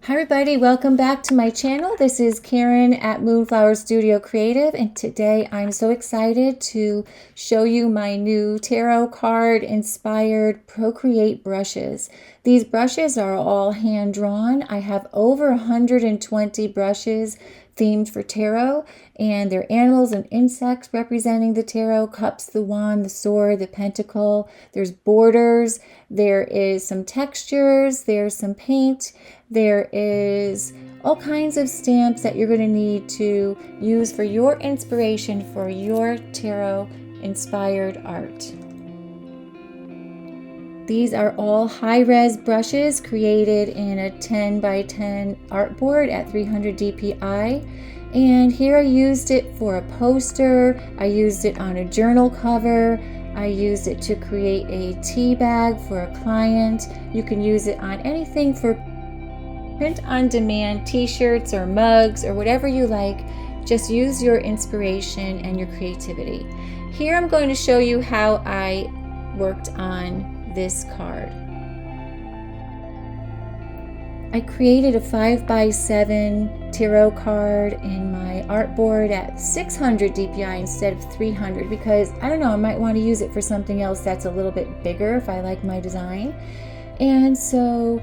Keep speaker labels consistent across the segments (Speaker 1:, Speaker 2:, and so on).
Speaker 1: Hi everybody, welcome back to my channel. This is Karen at Moonflower Studio Creative, and today I'm so excited to show you my new tarot card inspired Procreate brushes. These brushes are all hand drawn. I have over 120 brushes themed for tarot, and they're animals and insects representing the tarot: cups, the wand, the sword, the pentacle. There's borders, there is some textures, there's some paint, there is all kinds of stamps that you're going to need to use for your inspiration for your tarot inspired art. These are all high-res brushes created in a 10 by 10 artboard at 300 dpi. And here I used it for a poster, I used it on a journal cover, I used it to create a tea bag for a client. You can use it on anything for print on demand, t-shirts or mugs or whatever you like. Just use your inspiration and your creativity. Here I'm going to show you how I worked on this card. I created a 5 by 7 tarot card in my artboard at 600 dpi instead of 300 because I don't know, I might want to use it for something else that's a little bit bigger if I like my design. And so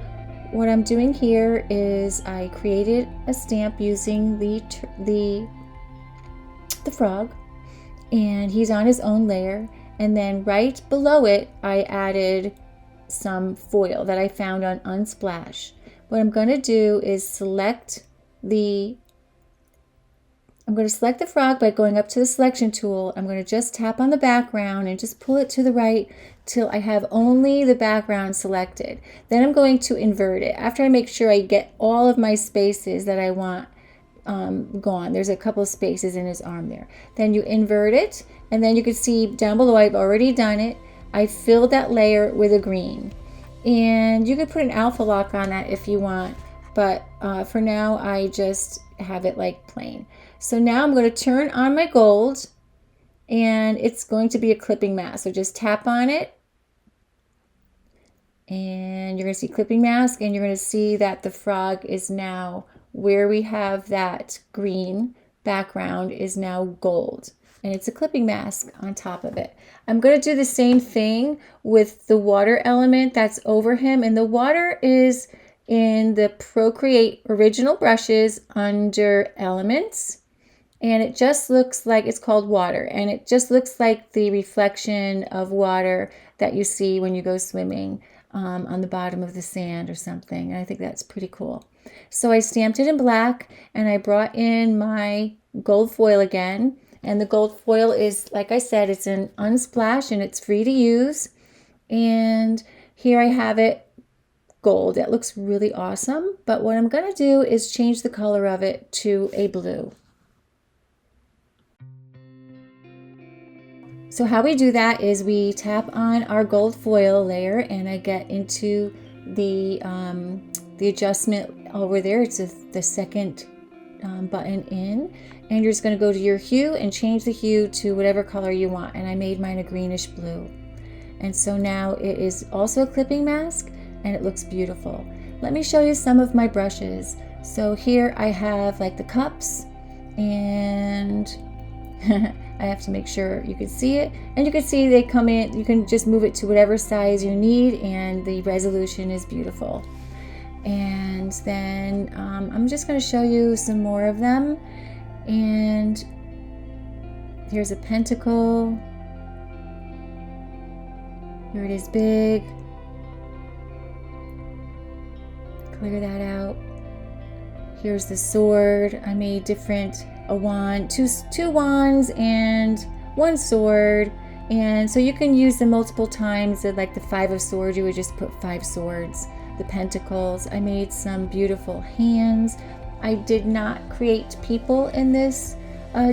Speaker 1: what I'm doing here is I created a stamp using the frog, and he's on his own layer. And then right below it, I added some foil that I found on Unsplash. What I'm going to do is select the frog by going up to the selection tool. I'm going to just tap on the background and just pull it to the right till I have only the background selected. Then I'm going to invert it. After I make sure I get all of my spaces that I want gone. There's a couple of spaces in his arm there. Then you invert it, and then you can see down below I've already done it. I filled that layer with a green, and you could put an alpha lock on that if you want, but for now I just have it like plain. So now I'm going to turn on my gold, and it's going to be a clipping mask. So just tap on it, and you're going to see clipping mask, and you're going to see that the frog is now where we have that green background is now gold, and it's a clipping mask on top of it. I'm going to do the same thing with the water element that's over him, and the water is in the Procreate original brushes under elements, and it just looks like it's called water, and it just looks like the reflection of water that you see when you go swimming on the bottom of the sand or something. And I think that's pretty cool. So I stamped it in black, and I brought in my gold foil again. And the gold foil is, like I said, it's an Unsplash, and it's free to use. And here I have it gold. It looks really awesome. But what I'm going to do is change the color of it to a blue. So how we do that is we tap on our gold foil layer, and I get into the adjustment over there. It's the second button in, and you're just going to go to your hue and change the hue to whatever color you want. And I made mine a greenish blue. And so now it is also a clipping mask, and it looks beautiful. Let me show you some of my brushes. So here I have like the cups, and I have to make sure you can see it, and you can see they come in. You can just move it to whatever size you need, and the resolution is beautiful. And then I'm just going to show you some more of them. And here's a pentacle. Here it is big. Clear that out. Here's the sword. I made a wand, two wands and one sword. And so you can use them multiple times. Like the 5 of swords, you would just put 5 swords. The pentacles, I made some beautiful hands. I did not create people in this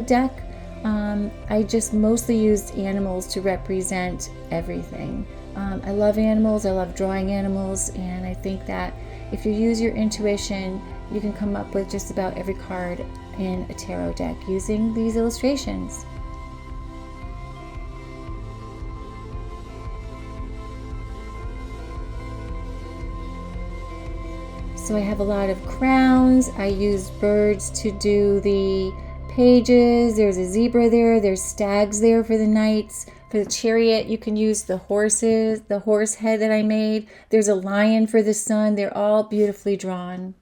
Speaker 1: deck. I just mostly used animals to represent everything. I love animals, I love drawing animals, and I think that if you use your intuition, you can come up with just about every card in a tarot deck using these illustrations. So I have a lot of crowns. I used birds to do the pages. There's a zebra there. There's stags there for the knights. For the chariot, you can use the horses, the horse head that I made. There's a lion for the sun. They're all beautifully drawn.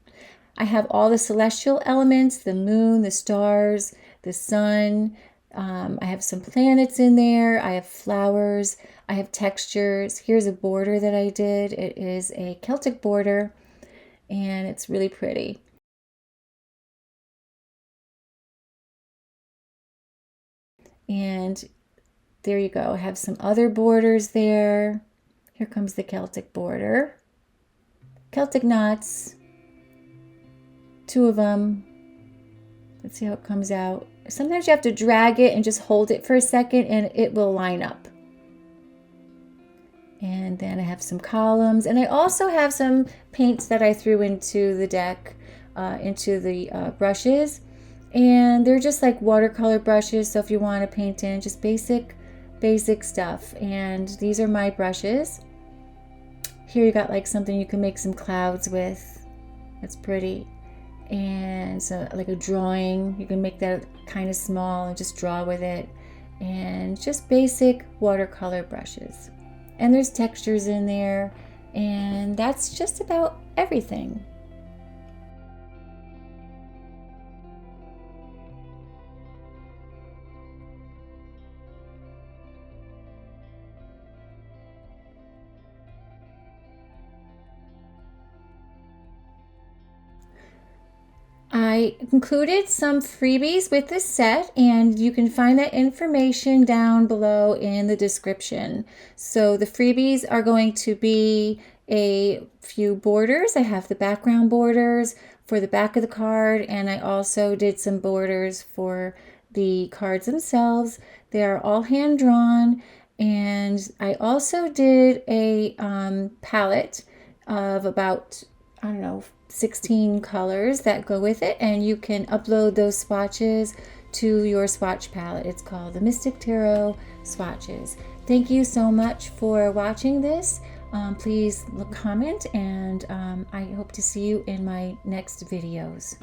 Speaker 1: I have all the celestial elements, the moon, the stars, the sun. I have some planets in there. I have flowers. I have textures. Here's a border that I did. It is a Celtic border, and it's really pretty. And there you go. I have some other borders there. Here comes the Celtic border. Celtic knots. 2 of them. Let's see how it comes out. Sometimes you have to drag it and just hold it for a second and it will line up. And then I have some columns, and I also have some paints that I threw into the deck, into the brushes. And they're just like watercolor brushes, so if you want to paint in just basic stuff. And these are my brushes. Here you got like something you can make some clouds with. That's pretty. And so like a drawing, you can make that kind of small and just draw with it. And just basic watercolor brushes. And there's textures in there, and that's just about everything. I included some freebies with this set, and you can find that information down below in the description. So the freebies are going to be a few borders. I have the background borders for the back of the card, and I also did some borders for the cards themselves. They are all hand drawn, and I also did a palette of about, I don't know, 16 colors that go with it, and you can upload those swatches to your swatch palette. It's called the Mystic Tarot Swatches. Thank you so much for watching this. Please comment, and I hope to see you in my next videos.